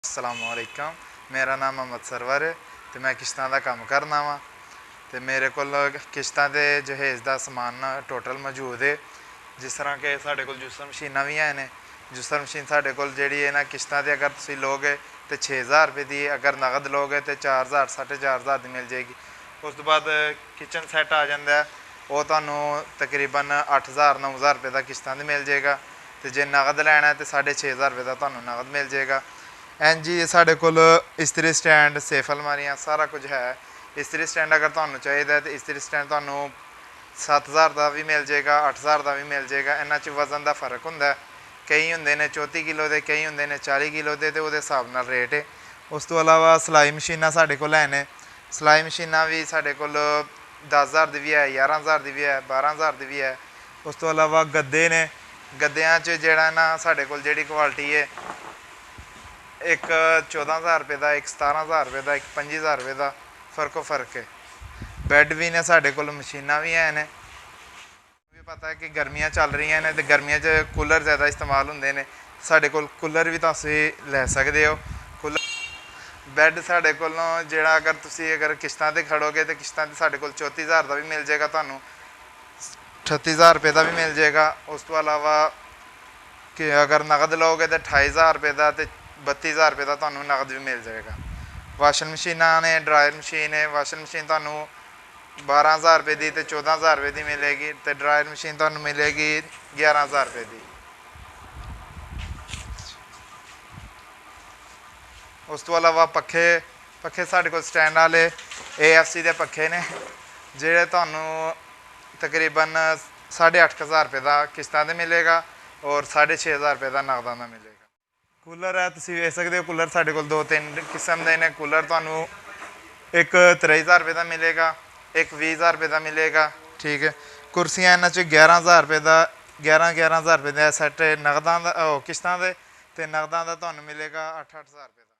अस्सलामुअलैकुम। मेरा नाम मोहम्मद सरवर है तो मैं किश्तां दा काम करना वा। तो मेरे को किश्तां दे जहेज़ दा समान टोटल मौजूद है। जिस तरह के साढ़े कोल जूसर मशीनां भी हैं ने। जूसर मशीन साढ़े कोल जिहड़ी है ना किश्तां ते अगर तुसीं लोगे तो 6000 रुपये दी, अगर नगद लोगे तो 4000 4500 दी मिल जाएगी। उस तो बाद किचन सैट आ जाता है, वो तुहानूं तकरीबन 8000 9000 रुपये का किश्तां ते मिल जाएगा। तो जे नगद लैना है तो 6500 रुपये का तुहानूं नगद मिल जाएगा। एन जी साढ़े कोल इस्त्री स्टैंड, सेफ अलमारियां सारा कुछ है। इस्त्री स्टैंड अगर तुहानूं चाहिदा तो इस्त्री स्टैंड तुहानूं 7000 का भी मिल जाएगा, 8000 का भी मिल जाएगा। इन्हां च वजन का फर्क हुंदा है, कई हुंदे ने 34 किलो के, कई हुंदे ने 40 किलो के, तो उहदे हिसाब नाल रेट है। उस तो अलावा सिलाई मशीनां साढ़े कोल है ने। सिलाई मशीनां भी साढ़े कोल 10000 दी भी है, 11000 दी भी है, 12000 दी भी है। उस तो अलावा गद्दे ने, गद्दियां च जेहड़ा ना साढ़े कोल जेहड़ी क्वालिटी है, एक 14000 रुपये का, एक 17000 रुपये का, एक 25000 रुपये का फ़र्क है। बैड भी ने साढ़े कोल, मशीनां भी हैं ने। भी पता है कि गर्मियां चल रही हैं तो गर्मियां च कूलर ज़्यादा इस्तेमाल होंदे ने। साढ़े कोल कूलर भी तुसीं लै सकदे हो। कूलर बैड साढ़े कोलों जेहड़ा अगर तुसीं अगर किश्तां ते खड़ोगे तो किश्तां ते साढ़े कोल 34000 का भी मिल जाएगा, तुहानूं 38000 रुपये का भी मिल जाएगा। उस तो अलावा कि अगर नगद लोगे तो 28000 रुपये का, तो 32000 रुपये का तुहानूं नगद भी मिल जाएगा। वाशिंग मशीनां ने, ड्रायर मशीन है। वाशिंग मशीन तुहानूं 12000 रुपये की तो 14000 रुपये की मिलेगी, तो ड्रायर मशीन तुहानूं मिलेगी 11000 रुपये की। उस तो अलावा पक्खे साढ़े कोल स्टैंड वाले AFC के पक्खे ने, जेह्ड़े तुहानूं तकरीबन 8500 रुपये का किश्तां ते मिलेगा और 6500 रुपये का नगदां दा मिलेगा। कूलर है, तुसीं वेख सकदे हो। कूलर साढ़े कोल 2-3 किस्म दे ने। कूलर तुहानूं एक 23000 रुपये का मिलेगा, एक 20000 रुपये का मिलेगा, ठीक है। कुर्सियां इन्हां च 11000 रुपये का, 11000 रुपये का सैट नगदां दा किश्तां दे, ते नगदां दा तुहानूं मिलेगा 8-8000 रुपये का।